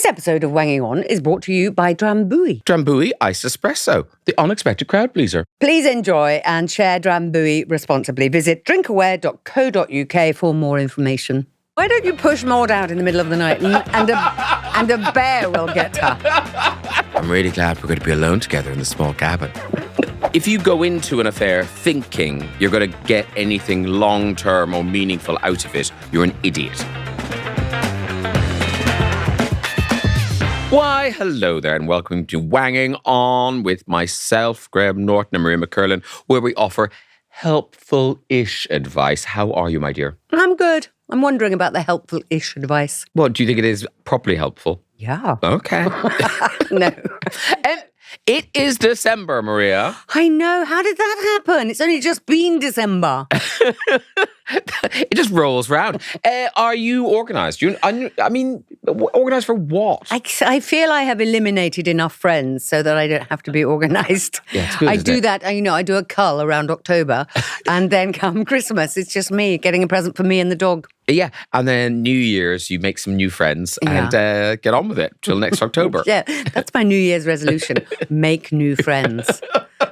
This episode of Wanging On is brought to you by Drambuie. Drambuie Iced Espresso, the unexpected crowd pleaser. Please enjoy and share Drambuie responsibly. Visit drinkaware.co.uk for more information. Why don't you push Maud out in the middle of the night and a bear will get her? I'm really glad we're going to be alone together in the small cabin. If you go into an affair thinking you're going to get anything long-term or meaningful out of it, you're an idiot. Why, hello there, and welcome to Wanging On with myself, Graham Norton, and Maria McCurlin, where we offer helpful-ish advice. How are you, my dear? I'm good. I'm wondering about the helpful-ish advice. What, do you think it is properly helpful? Yeah. Okay. No. It is December, Maria. I know. How did that happen? It's only just been December. It just rolls round. Are you organised? I mean, organised for what? I feel I have eliminated enough friends so that I don't have to be organised. Yeah, it's good, I isn't do it? that, I do a cull around October and then come Christmas, it's just me getting a present for me and the dog. Yeah, and then New Year's, you make some new friends and get on with it till next October. Yeah, that's my New Year's resolution. Make new friends.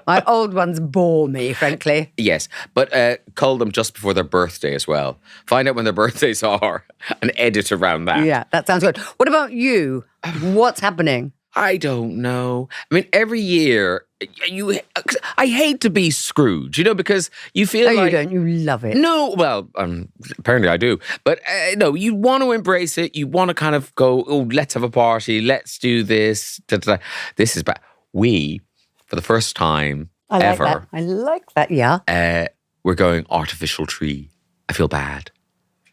My old ones bore me, frankly. Yes, but call them just before their birthday as well. Find out when their birthdays are and edit around that. Yeah, that sounds good. What about you? What's happening? I don't know. I mean, every year, I hate to be Scrooge, because you feel Oh, like... you don't? You love it. No, well, apparently I do. But no, you want to embrace it. You want to kind of go, oh, let's have a party. Let's do this. Da, da, da. This is bad. We, for the first time ever... I like that, yeah. We're going artificial tree. I feel bad.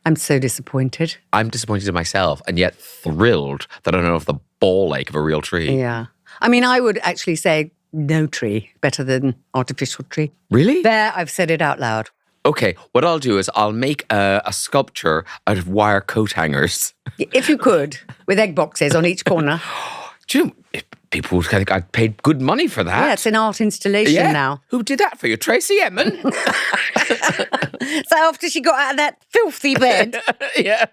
I'm so disappointed. I'm disappointed in myself and yet thrilled that I don't have the ball ache of a real tree. Yeah. I mean, I would actually say no tree, better than artificial tree. Really? There, I've said it out loud. Okay, what I'll do is I'll make a sculpture out of wire coat hangers. If you could, with egg boxes on each corner. Do you know, people would think I'd paid good money for that. Yeah, it's an art installation now. Who did that for you? Tracy Emin? So after she got out of that filthy bed. Yeah.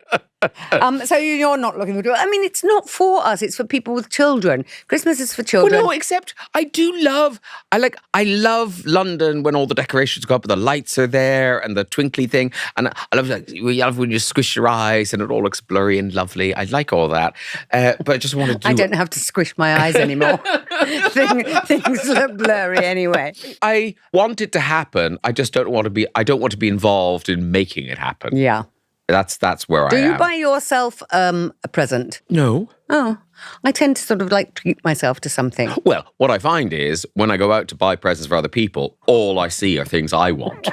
So you're not looking for it. I mean, it's not for us. It's for people with children. Christmas is for children. Well, no, except I love London when all the decorations go up and the lights are there and the twinkly thing. And I love when you squish your eyes and it all looks blurry and lovely. I like all that. But I just want to do I don't have to squish my eyes anymore. Things look blurry anyway. I want it to happen. I just don't want to be involved in making it happen. Yeah. That's where I am. Do you buy yourself a present? No. Oh, I tend to sort of like treat myself to something. Well, what I find is when I go out to buy presents for other people, all I see are things I want.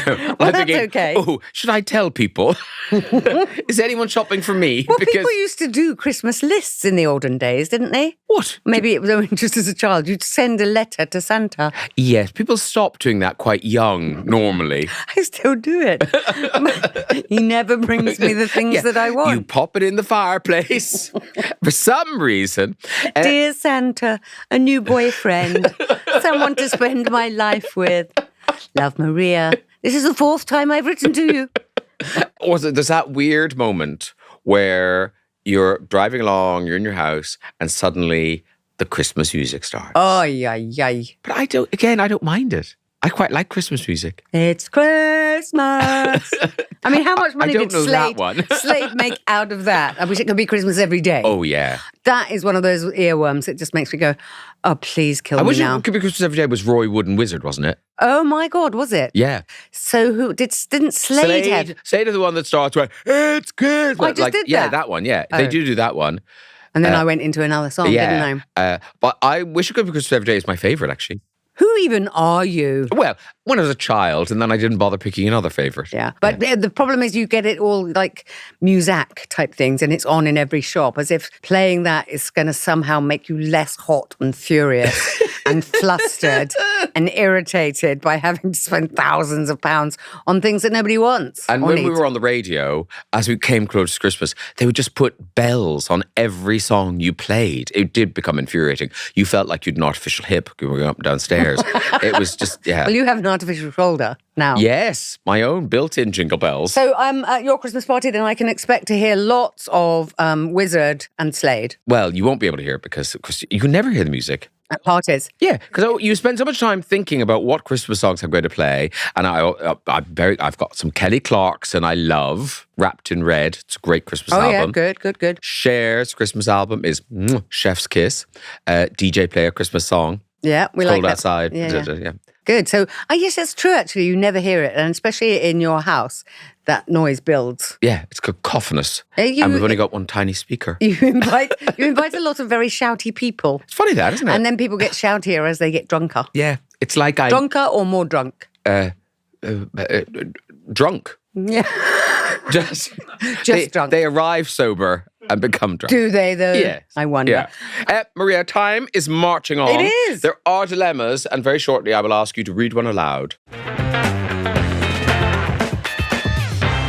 Well, I'm that's thinking, okay. Oh, should I tell people? Is anyone shopping for me? Well, people used to do Christmas lists in the olden days, didn't they? What? Maybe it was only just as a child. You'd send a letter to Santa. Yes, people stopped doing that quite young, normally. I still do it. He never brings me the things that I want. You pop it in the fireplace. For some reason. Dear Santa, a new boyfriend, someone to spend my life with. Love, Maria. This is the 4th time I've written to you. There's that weird moment where you're driving along, you're in your house, and suddenly the Christmas music starts. Oh, yeah. But I don't mind it. I quite like Christmas music. It's Christmas. I mean, how much money did Slade make out of that? I wish it could be Christmas every day. Oh, yeah. That is one of those earworms that just makes me go, oh, please kill me now. I wish it could be Christmas every day was Roy Wood and Wizard, wasn't it? Oh, my God, was it? Yeah. So who didn't Slade have? Slade is the one that starts with, it's Christmas. I just did that. Yeah, that one, yeah. They do that one. And then I went into another song, didn't I? But I wish it could be Christmas every day is my favourite, actually. Who even are you? Well, when I was a child, and then I didn't bother picking another favourite. Yeah, but the problem is you get it all like Muzak type things, and it's on in every shop, as if playing that is going to somehow make you less hot and furious and flustered and irritated by having to spend thousands of pounds on things that nobody wants. And when we were on the radio, as we came close to Christmas, they would just put bells on every song you played. It did become infuriating. You felt like you'd an artificial hip going up and downstairs. It was just, yeah. Well, you have an artificial shoulder now. Yes, my own built-in jingle bells. So I'm at your Christmas party, then I can expect to hear lots of Wizard and Slade Well, you won't be able to hear it because you can never hear the music. at parties. Yeah, because you spend so much time thinking about what Christmas songs I'm going to play, and I've got some Kelly Clarkson I love, Wrapped in Red. It's a great Christmas album. Oh yeah, good. Cher's Christmas album is Chef's Kiss. DJ play a Christmas song. Yeah, we Cold like that. outside. Yeah. Good. So, yes, that's true, actually. You never hear it. And especially in your house, that noise builds. Yeah, it's cacophonous. And we've only got one tiny speaker. You invite a lot of very shouty people. It's funny that, isn't it? And then people get shoutier as they get drunker. Yeah, it's like Drunker or more drunk? Drunk. Yeah. Just drunk. They arrive sober and become drunk. Do they, though? Yes. I wonder. Yeah. Maria, time is marching on. It is. There are dilemmas, and very shortly I will ask you to read one aloud.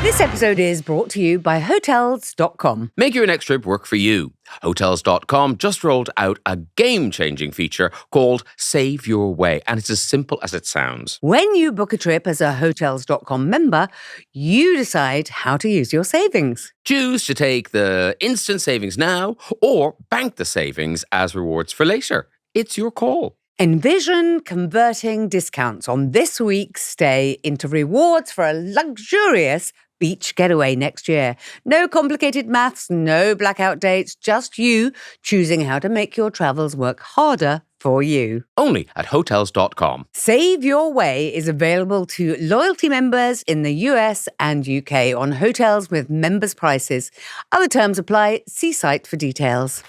This episode is brought to you by Hotels.com. Make your next trip work for you. Hotels.com just rolled out a game-changing feature called Save Your Way, and it's as simple as it sounds. When you book a trip as a Hotels.com member, you decide how to use your savings. Choose to take the instant savings now or bank the savings as rewards for later. It's your call. Envision converting discounts on this week's stay into rewards for a luxurious beach getaway next year. No complicated maths, no blackout dates, just you choosing how to make your travels work harder for you. Only at Hotels.com. Save Your Way is available to loyalty members in the US and UK on hotels with members' prices. Other terms apply. See site for details.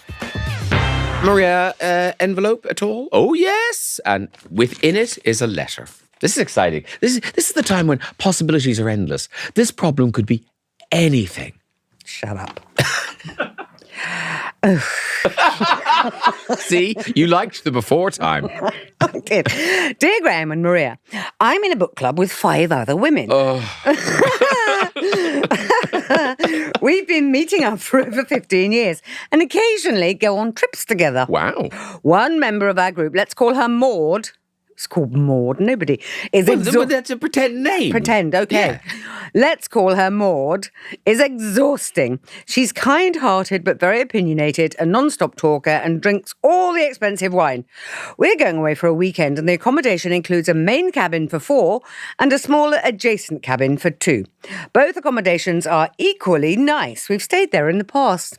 Maria, envelope at all? Oh, yes. And within it is a letter. This is exciting. This is the time when possibilities are endless. This problem could be anything. Shut up. See, you liked the before time. I did. Dear Graham and Maria, I'm in a book club with 5 other women. We've been meeting up for over 15 years and occasionally go on trips together. Wow. One member of our group, let's call her Maud. It's called Maud. Nobody is Well, that's a pretend name. Pretend, okay. Yeah. Let's call her Maud, is exhausting. She's kind-hearted but very opinionated, a non-stop talker and drinks all the expensive wine. We're going away for a weekend and the accommodation includes a main cabin for 4 and a smaller adjacent cabin for 2. Both accommodations are equally nice. We've stayed there in the past.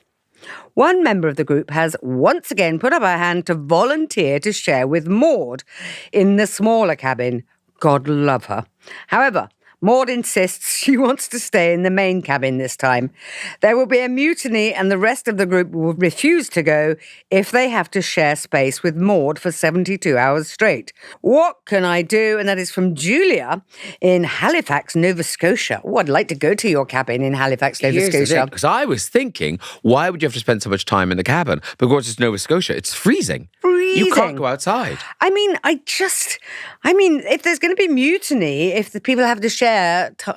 One member of the group has once again put up her hand to volunteer to share with Maud in the smaller cabin. God love her. However, Maud insists she wants to stay in the main cabin this time. There will be a mutiny and the rest of the group will refuse to go if they have to share space with Maud for 72 hours straight. What can I do? And that is from Julia in Halifax, Nova Scotia. Oh, I'd like to go to your cabin in Halifax, Nova Scotia. Because I was thinking, why would you have to spend so much time in the cabin? Because it's Nova Scotia. It's freezing. You can't go outside. I mean, if there's going to be mutiny, if the people have to share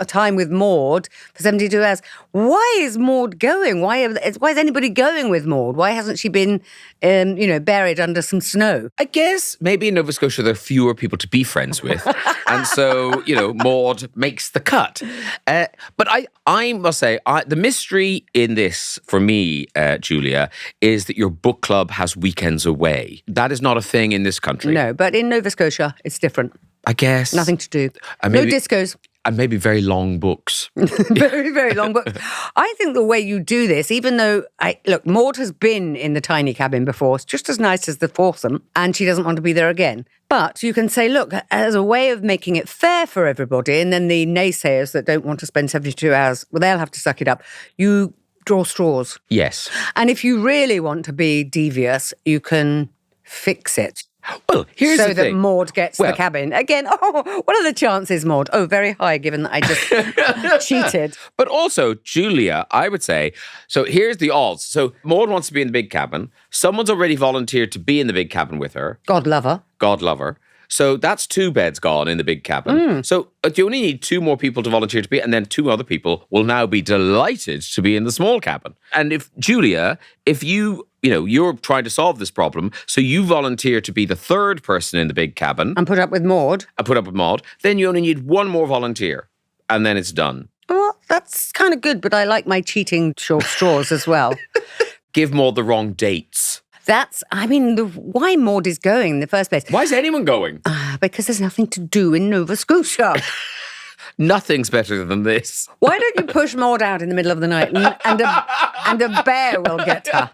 time with Maud for 72 hours, why is Maud going? Why is anybody going with Maud? Why hasn't she been, buried under some snow? I guess maybe in Nova Scotia there are fewer people to be friends with. And so, Maud makes the cut. But I must say, the mystery in this, for me, Julia, is that your book club has weekends away. That is not a thing in this country. No, but in Nova Scotia, it's different. I guess. Nothing to do. Maybe, no discos. And maybe very long books. Very, very long books. I think the way you do this, even though, Maud has been in the tiny cabin before. It's just as nice as the foursome, and she doesn't want to be there again. But you can say, look, as a way of making it fair for everybody, and then the naysayers that don't want to spend 72 hours, well, they'll have to suck it up. You draw straws. Yes. And if you really want to be devious, you can fix it. Well, here's the thing. So that Maud gets the cabin. Again, what are the chances, Maud? Oh, very high, given that I just cheated. But also, Julia, I would say, so here's the odds. So Maud wants to be in the big cabin. Someone's already volunteered to be in the big cabin with her. God love her. God love her. So that's 2 beds gone in the big cabin. So you only need 2 more people to volunteer to be, and then 2 other people will now be delighted to be in the small cabin. And if Julia, if you're trying to solve this problem, so you volunteer to be the 3rd person in the big cabin. And put up with Maud. Then you only need 1 more volunteer. And then it's done. Well, that's kind of good, but I like my cheating short straws as well. Give Maud the wrong dates. Why Maud is going in the first place. Why is anyone going? Because there's nothing to do in Nova Scotia. Nothing's better than this. Why don't you push Maud out in the middle of the night and a bear will get her?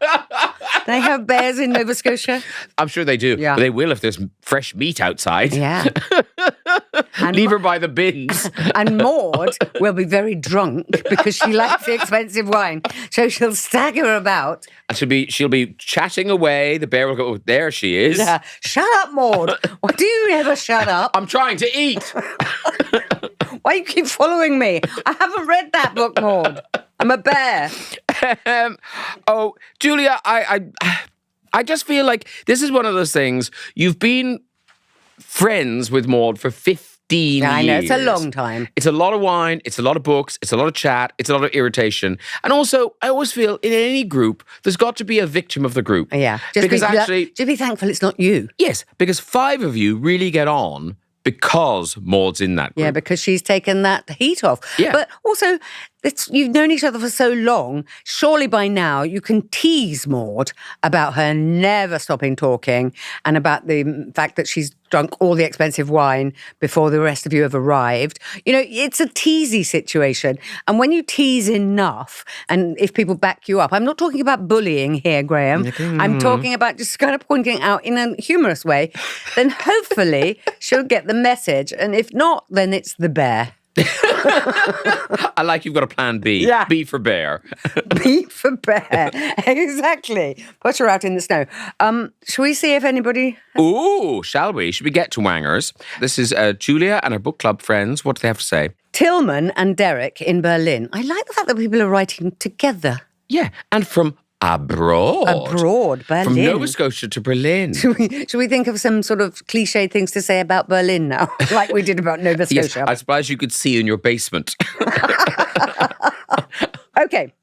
They have bears in Nova Scotia? I'm sure they do. Yeah. But they will if there's fresh meat outside. Yeah. And leave her by the bins. And Maud will be very drunk because she likes the expensive wine. So she'll stagger about. And she'll be chatting away. The bear will go, oh, there she is. Yeah. Shut up, Maud. Why do you never shut up? I'm trying to eat. Why do you keep following me? I haven't read that book, Maud. I'm a bear. Julia, I just feel like this is one of those things. You've been friends with Maud for 15 years. I know, it's a long time. It's a lot of wine, it's a lot of books, it's a lot of chat, it's a lot of irritation. And also, I always feel in any group, there's got to be a victim of the group. Yeah. Just be thankful it's not you. Yes, because 5 of you really get on because Maud's in that group. Yeah, because she's taken that heat off. Yeah. But also, you've known each other for so long, surely by now you can tease Maud about her never stopping talking and about the fact that she's drunk all the expensive wine before the rest of you have arrived. It's a teasy situation. And when you tease enough, and if people back you up, I'm not talking about bullying here, Graham. I'm talking about just kind of pointing out in a humorous way, then hopefully she'll get the message. And if not, then it's the bear. I like you've got a plan B. Yeah. B for bear. B for bear. Exactly. Put her out in the snow. Shall we see if anybody... Ooh, shall we? Should we get to Wangers? This is Julia and her book club friends. What do they have to say? Tillman and Derek in Berlin. I like the fact that people are writing together. Yeah, and from abroad. Berlin. From Nova Scotia to Berlin. Should we think of some sort of cliche things to say about Berlin now, like we did about Nova Scotia? Yes, I suppose you could see in your basement. Okay.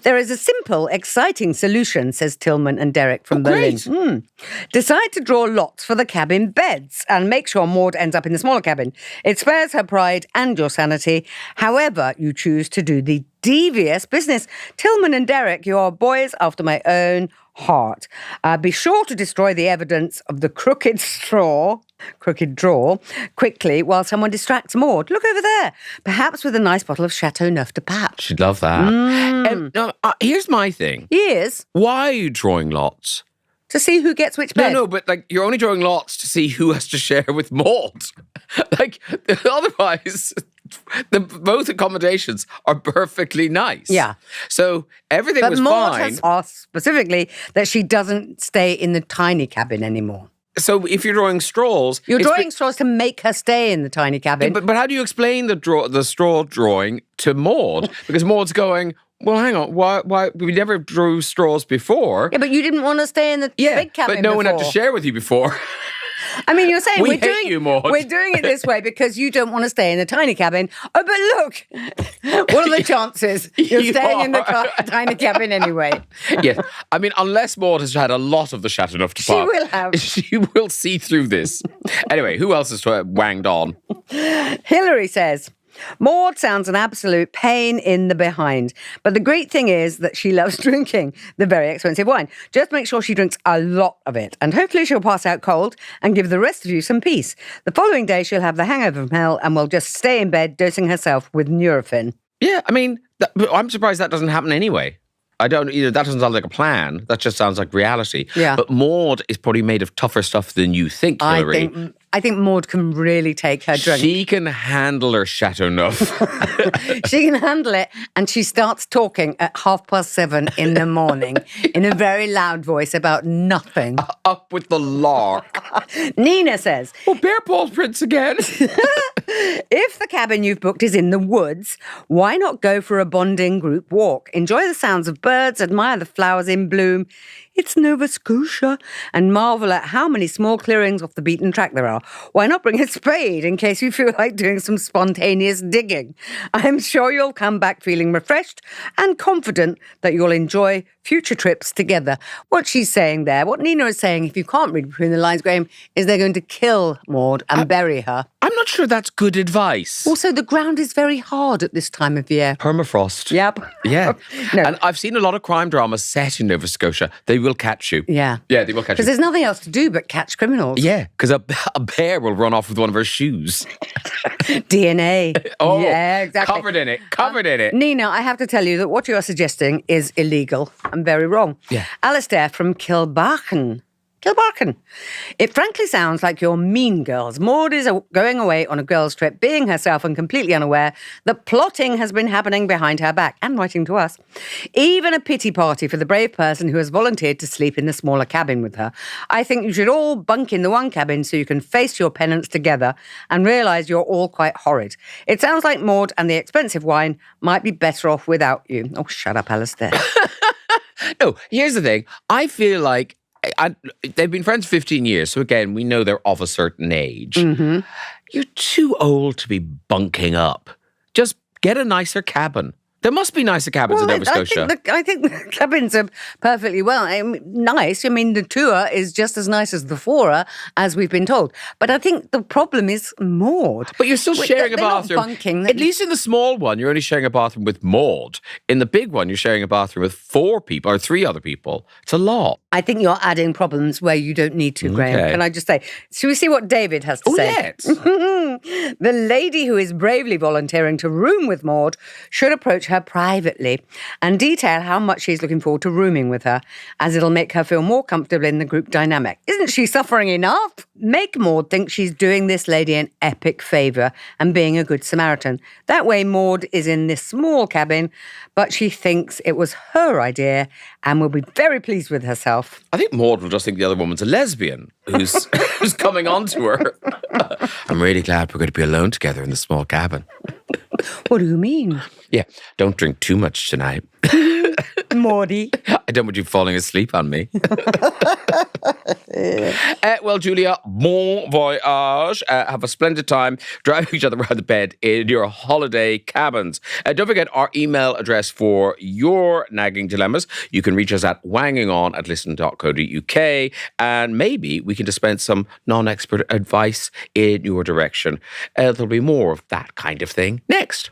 There is a simple, exciting solution, says Tillman and Derek from Berlin. Great. Decide to draw lots for the cabin beds and make sure Maud ends up in the smaller cabin. It spares her pride and your sanity, however you choose to do the devious business. Tillman and Derek, you are boys after my own heart. Be sure to destroy the evidence of the crooked draw, quickly while someone distracts Maud. Look over there. Perhaps with a nice bottle of Chateau Neuf de Pape. She'd love that. Here's my thing. Yes. Why are you drawing lots? To see who gets which bed. No, but you're only drawing lots to see who has to share with Maud. Otherwise, both accommodations are perfectly nice. Yeah. So everything was Maud fine. has asked specifically that she doesn't stay in the tiny cabin anymore. So if you're drawing straws... You're drawing straws to make her stay in the tiny cabin. Yeah, but how do you explain the straw drawing to Maud? Because Maud's going, well, hang on, why we never drew straws before. Yeah, but you didn't want to stay in the big cabin but no one had to before. share with you before. I mean, you're saying we're doing it this way because you don't want to stay in the tiny cabin. Oh, but look, what are the chances you're staying in the tiny cabin anyway? Yes. I mean, unless Maud has had a lot of the Chateau Neuf de Pape. She will have. She will see through this. Anyway, who else is wanged on? Hillary says, Maud sounds an absolute pain in the behind. But the great thing is that she loves drinking the very expensive wine. Just make sure she drinks a lot of it. And hopefully she'll pass out cold and give the rest of you some peace. The following day she'll have the hangover from hell and will just stay in bed dosing herself with Nurofen. Yeah, I mean, I'm surprised that doesn't happen anyway. That doesn't sound like a plan. That just sounds like reality. Yeah. But Maud is probably made of tougher stuff than you think, Hillary. I think Maud can really take her drink. She can handle her Chateau Neuf. She can handle it, and she starts talking at 7:30 in the morning in a very loud voice about nothing. Up with the lark. Nina says, Oh, bear paw prints again. if the cabin you've booked is in the woods, why not go for a bonding group walk? Enjoy the sounds of birds, admire the flowers in bloom. it's Nova Scotia, and marvel at how many small clearings off the beaten track there are. Why not bring a spade in case you feel like doing some spontaneous digging? I'm sure you'll come back feeling refreshed and confident that you'll enjoy future trips together. What she's saying there, what Nina is saying, if you can't read between the lines, Graham, is they're going to kill Maud and bury her. I'm not sure that's good advice. Also, the ground is very hard at this time of year. Permafrost. Yep. Yeah. No. And I've seen a lot of crime dramas set in Nova Scotia. They will catch you. Yeah. Yeah, they will catch Because you. there's nothing else to do but catch criminals. Yeah, because a bear will run off with one of her shoes. DNA. Oh, yeah, exactly. Covered in it. Covered in it. Nina, I have to tell you that what you are suggesting is illegal and very wrong. Yeah. Alistair from Kilbarchan. It frankly sounds like you're mean girls. Maud is going away on a girls' trip, being herself and completely unaware that plotting has been happening behind her back and writing to us. Even a pity party for the brave person who has volunteered to sleep in the smaller cabin with her. I think you should all bunk in the one cabin so you can face your penance together and realise you're all quite horrid. It sounds like Maud and the expensive wine might be better off without you. Oh, shut up, Alistair. No, here's the thing. I feel like they've been friends 15 years. So again, we know they're of a certain age. Mm-hmm. You're too old to be bunking up. Just get a nicer cabin. There must be nicer cabins in Nova Scotia. I think the cabins are perfectly nice. I mean, the tour is just as nice as the fora, as we've been told. But I think the problem is Maud. But you're still sharing a they're not bathroom. bunking. At least in the small one, you're only sharing a bathroom with Maud. In the big one, you're sharing a bathroom with 4 people or 3 other people. It's a lot. I think you're adding problems where you don't need to, Graham. Okay. Can I just say? Should we see what David has to say? Yes. The lady who is bravely volunteering to room with Maud should approach her privately and detail how much she's looking forward to rooming with her, as it'll make her feel more comfortable in the group dynamic. Isn't she suffering enough? Make Maud think she's doing this lady an epic favour and being a good Samaritan. That way Maud is in this small cabin, but she thinks it was her idea and will be very pleased with herself. I think Maud will just think the other woman's a lesbian who's coming on to her. I'm really glad we're going to be alone together in the small cabin. What do you mean? Yeah, don't drink too much tonight. Maudie. I don't want you falling asleep on me. Well, Julia, bon voyage. Have a splendid time driving each other around the bed in your holiday cabins. Don't forget our email address for your nagging dilemmas. You can reach us at wangingon@listen.co.uk, and maybe we can dispense some non-expert advice in your direction. There'll be more of that kind of thing next.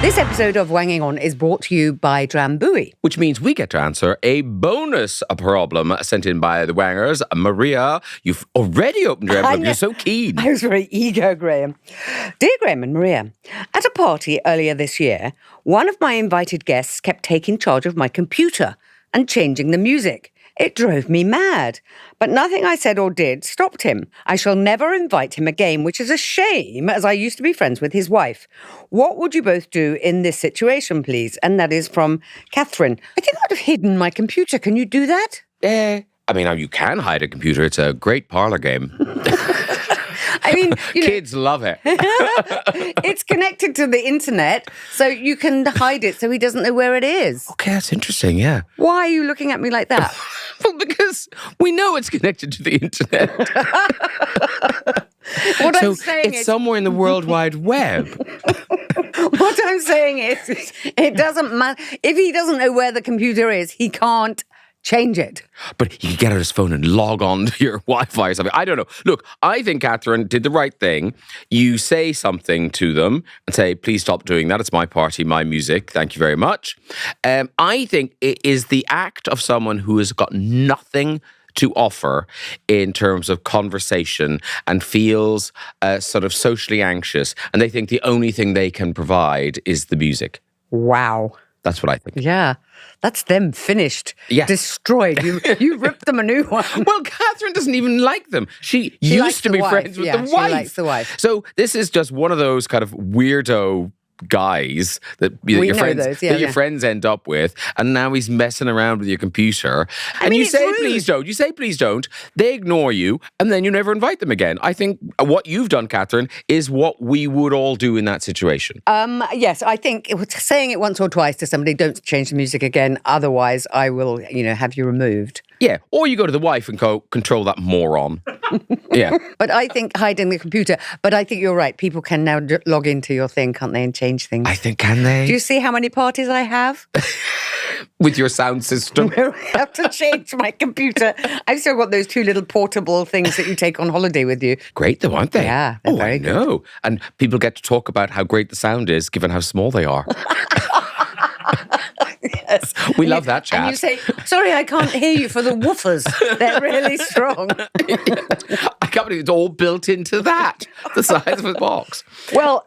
This episode of Wanging On is brought to you by Drambuie. Which means we get to answer a bonus problem sent in by the Wangers. Maria, you've already opened your envelope. You're so keen. I was very eager, Graham. Dear Graham and Maria, at a party earlier this year, one of my invited guests kept taking charge of my computer and changing the music. It drove me mad, but nothing I said or did stopped him. I shall never invite him again, which is a shame, as I used to be friends with his wife. What would you both do in this situation, please? And that is from Catherine. I think I'd have hidden my computer. Can you do that? I mean, you can hide a computer. It's a great parlor game. I mean, kids love it. It's connected to the internet, so you can hide it so he doesn't know where it is. Okay, that's interesting, yeah. Why are you looking at me like that? Well, because we know it's connected to the internet. I'm saying it's somewhere in the World Wide Web. What I'm saying is, it doesn't matter. If he doesn't know where the computer is, he can't change it. But he can get on his phone and log on to your Wi-Fi or something. I don't know. Look, I think Catherine did the right thing. You say something to them and say, please stop doing that. It's my party, my music. Thank you very much. I think it is the act of someone who has got nothing to offer in terms of conversation and feels sort of socially anxious. And they think the only thing they can provide is the music. Wow. That's what I think. Yeah, that's them finished, Yeah. destroyed. You ripped them a new one. Well, Catherine doesn't even like them. She used to be friends with the wife. She likes the wife. So this is just one of those kind of weirdo guys that your friends end up with, and now he's messing around with your computer. And you say, please don't. You say, please don't. They ignore you, and then you never invite them again. I think what you've done, Catherine, is what we would all do in that situation. Yes, I think saying it once or twice to somebody, don't change the music again, otherwise I will, have you removed. Yeah, or you go to the wife and go, control that moron. Yeah. But I think hiding the computer, but I think you're right. People can now log into your thing, can't they, and change things. I think, can they? Do you see how many parties I have? With your sound system. I have to change my computer. I've still got those 2 little portable things that you take on holiday with you. Great though, aren't they? Yeah, they're very good. I know. And people get to talk about how great the sound is, given how small they are. Yes. We love that chat. And you say, sorry, I can't hear you for the woofers. They're really strong. I can't believe it's all built into that, the size of a box. Well,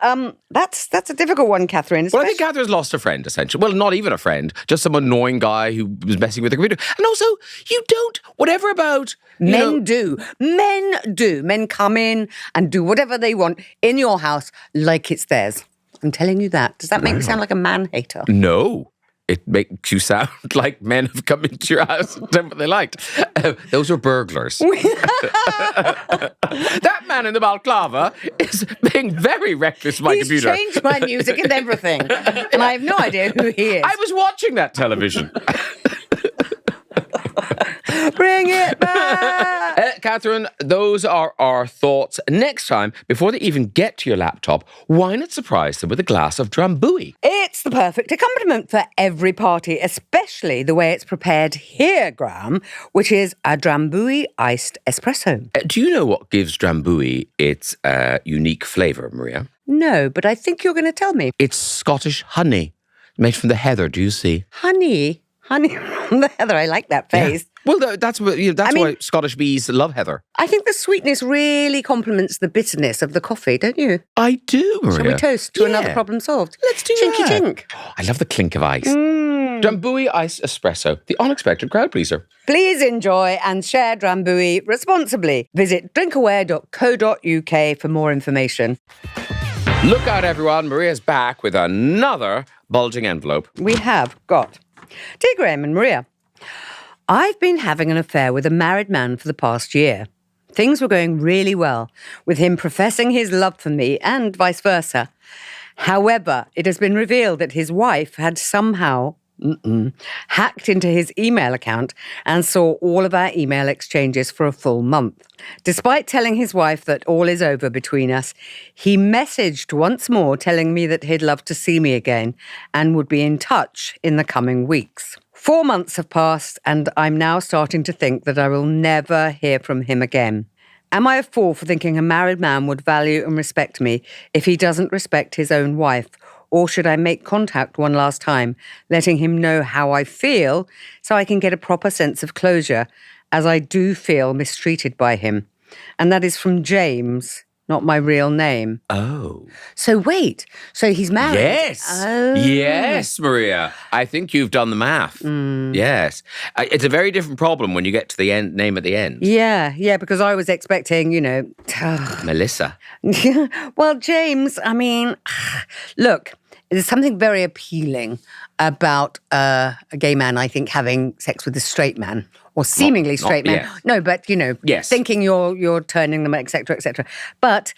that's a difficult one, Catherine. Well, I think Catherine's lost a friend, essentially. Well, not even a friend, just some annoying guy who was messing with the computer. And also, you don't, whatever about... Men do. Men come in and do whatever they want in your house like it's theirs. I'm telling you that. Does that make me sound like a man-hater? No. It makes you sound like men have come into your house and done what they liked. Those are burglars. That man in the balaclava is being very reckless with my computer. He's changed my music and everything. And I have no idea who he is. I was watching that television. Bring it back! Catherine, those are our thoughts. Next time, before they even get to your laptop, why not surprise them with a glass of Drambuie? It's the perfect accompaniment for every party, especially the way it's prepared here, Graham, which is a Drambuie iced espresso. Do you know what gives Drambuie its unique flavour, Maria? No, but I think you're going to tell me. It's Scottish honey, made from the heather, do you see? Honey from the heather. I like that face. Yeah. Well, that's why Scottish bees love heather. I think the sweetness really complements the bitterness of the coffee, don't you? I do, Maria. Shall we toast to another problem solved? Let's do Chinky that. chink. Oh, I love the clink of ice. Drambuie iced espresso, the unexpected crowd pleaser. Please enjoy and share Drambuie responsibly. Visit drinkaware.co.uk for more information. Look out, everyone. Maria's back with another bulging envelope. We have got... Dear Graham and Maria, I've been having an affair with a married man for the past year. Things were going really well, with him professing his love for me and vice versa. However, it has been revealed that his wife had somehow hacked into his email account and saw all of our email exchanges for a full month. Despite telling his wife that all is over between us, he messaged once more telling me that he'd love to see me again and would be in touch in the coming weeks. 4 months have passed and I'm now starting to think that I will never hear from him again. Am I a fool for thinking a married man would value and respect me if he doesn't respect his own wife? Or should I make contact one last time, letting him know how I feel so I can get a proper sense of closure, as I do feel mistreated by him? And that is from James, not my real name. Oh. So wait, so he's married? Yes. Oh. Yes, Maria. I think you've done the math. Yes. It's a very different problem when you get to the end name at the end. Yeah, because I was expecting, Melissa. Well, James, I mean, look, there's something very appealing about a gay man, I think, having sex with a straight man or seemingly straight man. Yeah. No, but, Yes. thinking you're turning them, et cetera, et cetera. But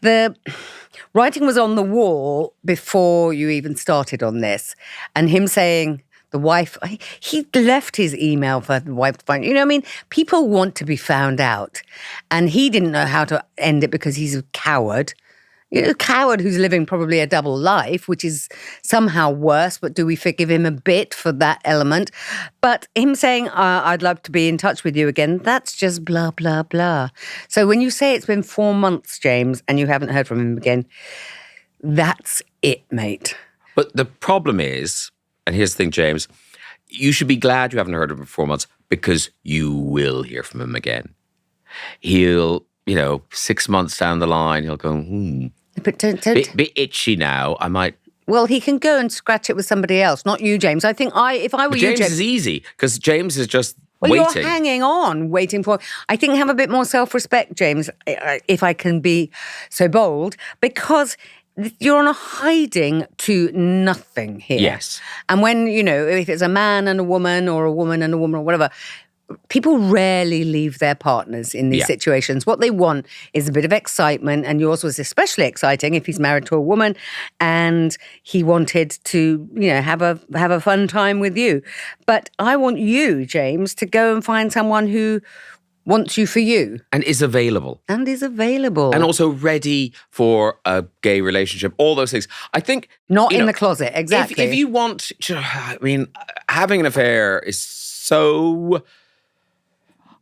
the writing was on the wall before you even started on this. And him saying the wife, he left his email for the wife to find. People want to be found out. And he didn't know how to end it because he's a coward. A coward who's living probably a double life, which is somehow worse, but do we forgive him a bit for that element? But him saying, I'd love to be in touch with you again, that's just blah, blah, blah. So when you say it's been 4 months, James, and you haven't heard from him again, that's it, mate. But the problem is, and here's the thing, James, you should be glad you haven't heard of him for 4 months because you will hear from him again. He'll, 6 months down the line, he'll go, But don't... Bit itchy now. I might... Well, he can go and scratch it with somebody else, not you, James. I think if I were you, James is easy because James is just waiting. You're hanging on, waiting for... I think have a bit more self-respect, James, if I can be so bold, because you're on a hiding to nothing here. Yes. And when, if it's a man and a woman or a woman and a woman or whatever, people rarely leave their partners in these situations. What they want is a bit of excitement, and yours was especially exciting if he's married to a woman and he wanted to, have a fun time with you. But I want you, James, to go and find someone who wants you for you. And is available. And also ready for a gay relationship, all those things. I think... Not in the closet, exactly. If you want... having an affair is so...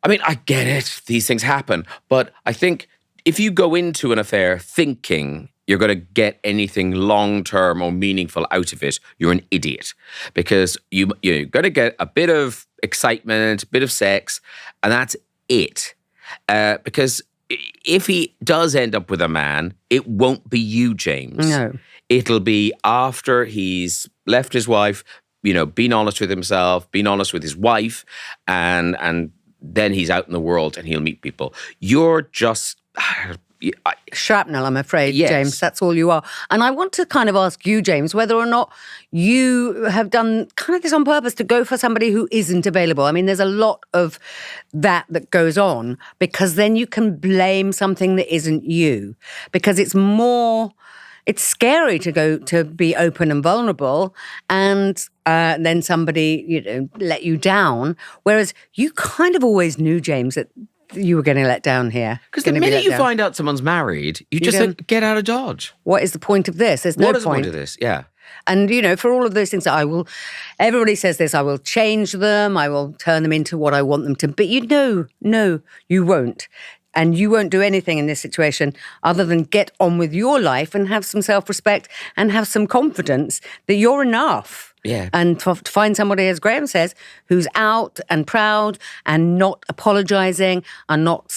I get it. These things happen. But I think if you go into an affair thinking you're going to get anything long-term or meaningful out of it, you're an idiot. Because you're going to get a bit of excitement, a bit of sex, and that's it. Because if he does end up with a man, it won't be you, James. No. It'll be after he's left his wife, been honest with himself, been honest with his wife, and then he's out in the world and he'll meet people. You're just... shrapnel, I'm afraid, yes. James. That's all you are. And I want to kind of ask you, James, whether or not you have done kind of this on purpose to go for somebody who isn't available. There's a lot of that goes on, because then you can blame something that isn't you. Because it's scary to go to be open and vulnerable, and then somebody, let you down. Whereas you kind of always knew, James, that you were going to let down here. Because the minute you find out someone's married, you just think, get out of Dodge. What is the point of this? There's no point. What is the point of this? Yeah. And, for all of those things, everybody says this, I will change them, I will turn them into what I want them to be. No, you won't. And you won't do anything in this situation other than get on with your life and have some self-respect and have some confidence that you're enough. Yeah. And to find somebody, as Graham says, who's out and proud and not apologising and not,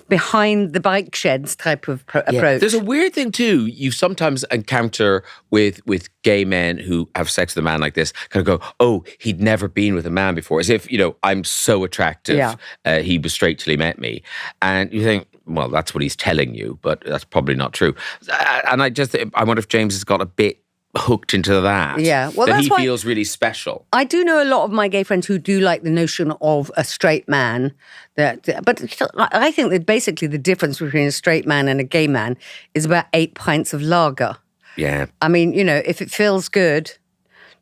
behind the bike sheds type of approach. There's a weird thing too you sometimes encounter with gay men who have sex with a man like this, kind of go, oh, he'd never been with a man before. As if, I'm so attractive. Yeah. He was straight till he met me. And you think, well, that's what he's telling you, but that's probably not true. And I wonder if James has got a bit hooked into that. Yeah. Well, that he feels really special. I do know a lot of my gay friends who do like the notion of a straight man. But I think that basically the difference between a straight man and a gay man is about 8 pints of lager. Yeah. If it feels good,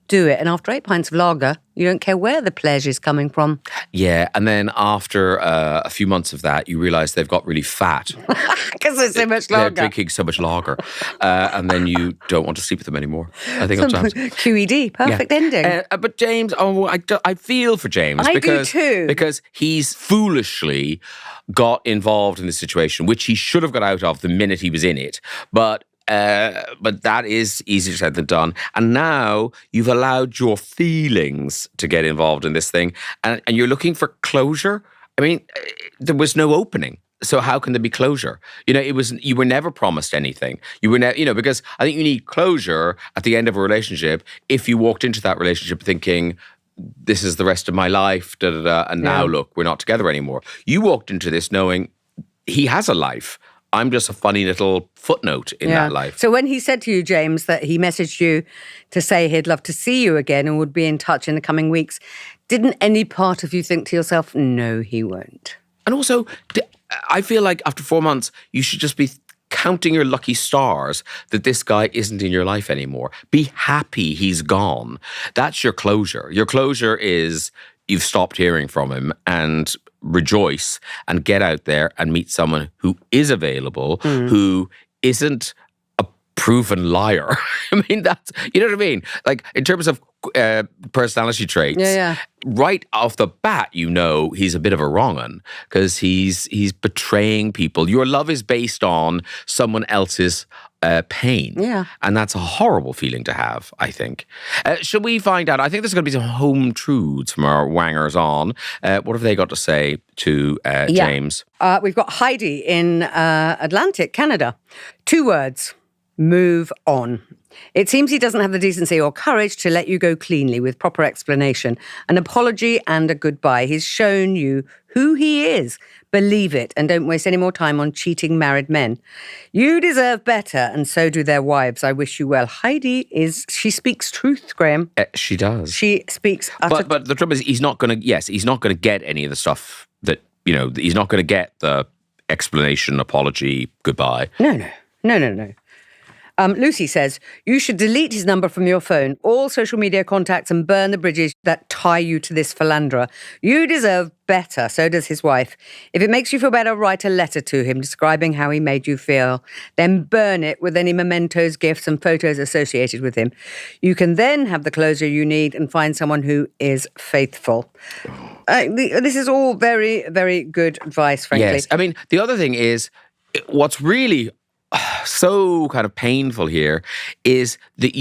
do it. And after 8 pints of lager, you don't care where the pleasure's coming from. Yeah, and then after a few months of that, you realise they've got really fat. Because there's so much lager. They're drinking so much lager. And then you don't want to sleep with them anymore. I think sometimes. QED, perfect ending. But James, I feel for James. I do too. Because he's foolishly got involved in this situation, which he should have got out of the minute he was in it. But that is easier said than done. And now you've allowed your feelings to get involved in this thing, and you're looking for closure. There was no opening. So how can there be closure? You were never promised anything. You were never, because I think you need closure at the end of a relationship. If you walked into that relationship thinking, this is the rest of my life, and now look, we're not together anymore. You walked into this knowing he has a life. I'm just a funny little footnote in that life. So when he said to you, James, that he messaged you to say he'd love to see you again and would be in touch in the coming weeks, didn't any part of you think to yourself, no, he won't? And also, I feel like after 4 months, you should just be counting your lucky stars that this guy isn't in your life anymore. Be happy he's gone. That's your closure. Your closure is you've stopped hearing from him, and rejoice and get out there and meet someone who is available, who isn't a proven liar. That's, you know what I mean? Like, in terms of personality traits, right off the bat, he's a bit of a wrong-un because he's betraying people. Your love is based on someone else's pain. Yeah. And that's a horrible feeling to have, I think. Should we find out? I think there's going to be some home truths from our wangers on. What have they got to say to James? We've got Heidi in Atlantic, Canada. 2 words. Move on. It seems he doesn't have the decency or courage to let you go cleanly with proper explanation, an apology and a goodbye. He's shown you who he is. Believe it and don't waste any more time on cheating married men. You deserve better and so do their wives. I wish you well. She speaks truth, Graham. She does. She speaks utter But the trouble is, he's not going to get any of the stuff that, he's not going to get the explanation, apology, goodbye. No. Lucy says, you should delete his number from your phone, all social media contacts, and burn the bridges that tie you to this philanderer. You deserve better, so does his wife. If it makes you feel better, write a letter to him describing how he made you feel. Then burn it with any mementos, gifts, and photos associated with him. You can then have the closure you need and find someone who is faithful. This is all very, very good advice, frankly. Yes, I mean, the other thing is, what's really so kind of painful here is that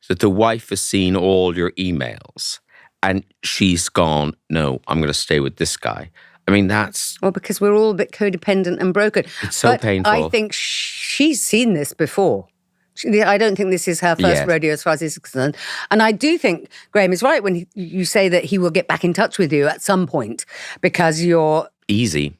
that the wife has seen all your emails and she's gone, no, I'm going to stay with this guy. I mean, that's... Well, because we're all a bit codependent and broken. It's so painful. I think she's seen this before. I don't think this is her first rodeo as far as this is concerned. And I do think Graham is right when you say that he will get back in touch with you at some point because you're... Easy.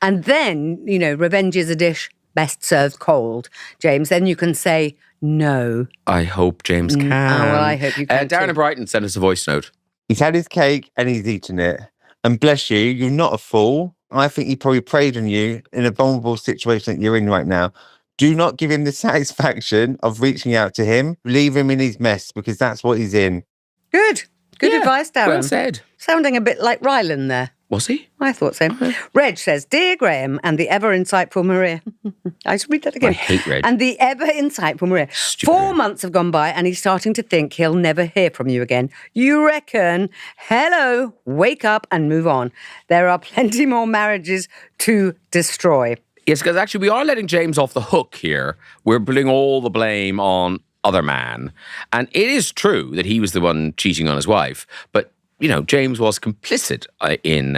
And then, revenge is a dish best served cold, James. Then you can say no. I hope James can. Well, I hope you can Darren in Brighton sent us a voice note. He's had his cake and he's eaten it. And bless you, you're not a fool. I think he probably preyed on you in a vulnerable situation that you're in right now. Do not give him the satisfaction of reaching out to him. Leave him in his mess because that's what he's in. Good advice, Darren. Well said. Sounding a bit like Rylan there. Was he? I thought so. Reg says, Dear Graham and the ever-insightful Maria. I should read that again. I hate Reg. And the ever-insightful Maria. Stupid. 4 months have gone by and he's starting to think he'll never hear from you again. You reckon? Hello, wake up and move on. There are plenty more marriages to destroy. Yes, because actually we are letting James off the hook here. We're putting all the blame on other man. And it is true that he was the one cheating on his wife. But, James was complicit in...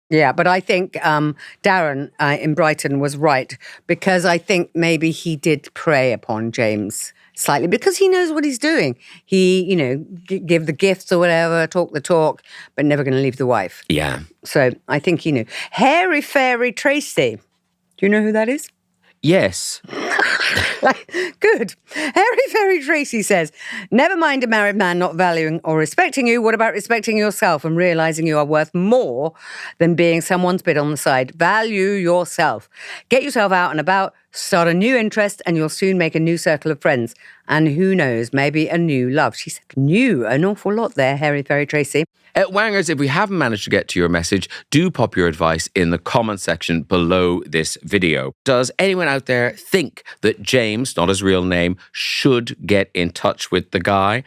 Yeah, but I think Darren in Brighton was right because I think maybe he did prey upon James slightly because he knows what he's doing. He, give the gifts or whatever, talk the talk, but never going to leave the wife. Yeah. So I think he knew. Hairy Fairy Tracy. Do you know who that is? Yes. Good. Hairy Fairy Tracy says, never mind a married man not valuing or respecting you. What about respecting yourself and realising you are worth more than being someone's bit on the side? Value yourself. Get yourself out and about, start a new interest, and you'll soon make a new circle of friends. And who knows, maybe a new love. She said new an awful lot there, Hairy Fairy Tracy. Wangers, if we haven't managed to get to your message, do pop your advice in the comment section below this video. Does anyone out there think that James, not his real name, should get in touch with the guy?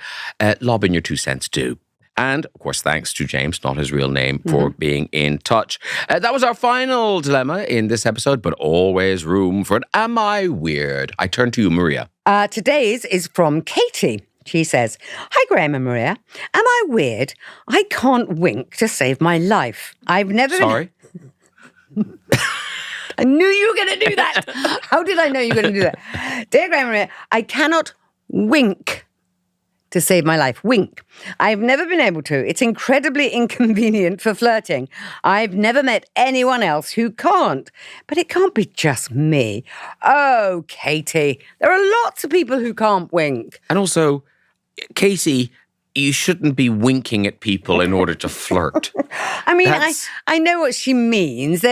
Lob in your 2 cents too. And, of course, thanks to James, not his real name, for being in touch. That was our final dilemma in this episode, but always room for an Am I Weird? I turn to you, Maria. Today's is from Katie. She says, Hi, Graham and Maria. Am I weird? I can't wink to save my life. I've never... Sorry? I knew you were going to do that. How did I know you were going to do that? Dear Graham and Maria, I cannot wink to save my life. Wink. I've never been able to. It's incredibly inconvenient for flirting. I've never met anyone else who can't. But it can't be just me. Oh, Katie, there are lots of people who can't wink. And also, Katie, you shouldn't be winking at people in order to flirt. I mean, I know what she means.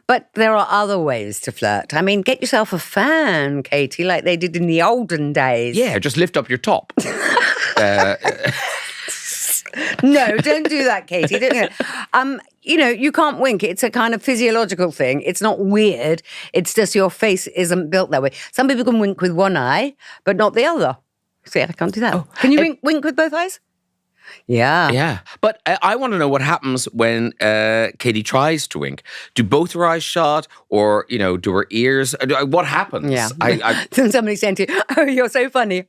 But there are other ways to flirt. I mean, get yourself a fan, Katie, like they did in the olden days. Yeah, just lift up your top. No, don't do that, Katie. Don't do that. You can't wink. It's a kind of physiological thing. It's not weird. It's just your face isn't built that way. Some people can wink with one eye, but not the other. See, I can't do that. Oh, can you wink with both eyes? Yeah. Yeah. But I want to know what happens when Katie tries to wink. Do both her eyes shut or, do her ears? What happens? Yeah. Somebody saying to you, oh, you're so funny.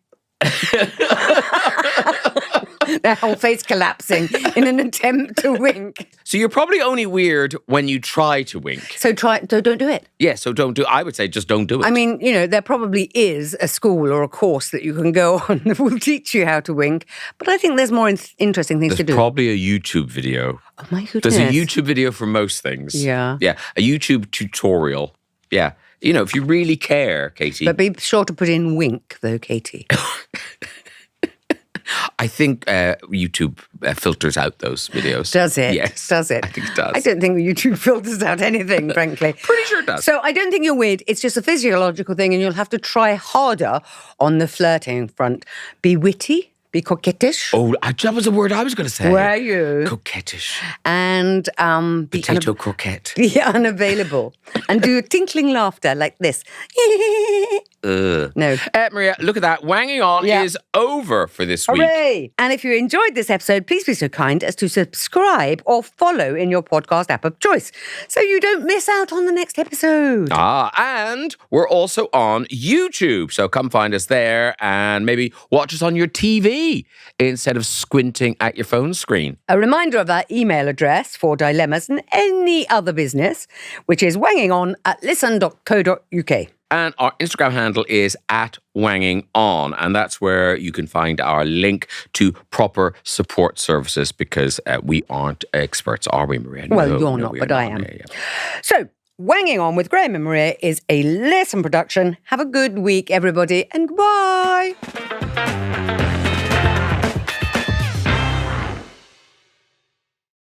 Their whole face collapsing in an attempt to wink. So you're probably only weird when you try to wink. So don't do it. Yeah, so don't do I would say just don't do it. I mean, there probably is a school or a course that you can go on that will teach you how to wink, but I think there's more interesting things to do. There's probably a YouTube video. Oh my goodness. There's a YouTube video for most things. Yeah. Yeah, a YouTube tutorial. Yeah. If you really care, Katie. But be sure to put in wink, though, Katie. I think YouTube filters out those videos. Does it? Yes. Does it? I think it does. I don't think YouTube filters out anything, frankly. Pretty sure it does. So I don't think you're weird. It's just a physiological thing, and you'll have to try harder on the flirting front. Be witty. Be coquettish. Oh, that was a word I was going to say. Were you? Coquettish. And be Potato croquette. be unavailable. And do tinkling laughter like this. No. Maria, look at that. Wanging On is over for this week. Hooray! And if you enjoyed this episode, please be so kind as to subscribe or follow in your podcast app of choice so you don't miss out on the next episode. And we're also on YouTube. So come find us there and maybe watch us on your TV instead of squinting at your phone screen. A reminder of our email address for dilemmas and any other business, which is wangingon@listen.co.uk. And our Instagram handle is @WangingOn. And that's where you can find our link to proper support services because we aren't experts, are we, Maria? Well, you're not, but I am. Yeah. So, Wanging On with Graham and Maria is a Listen production. Have a good week, everybody, and goodbye.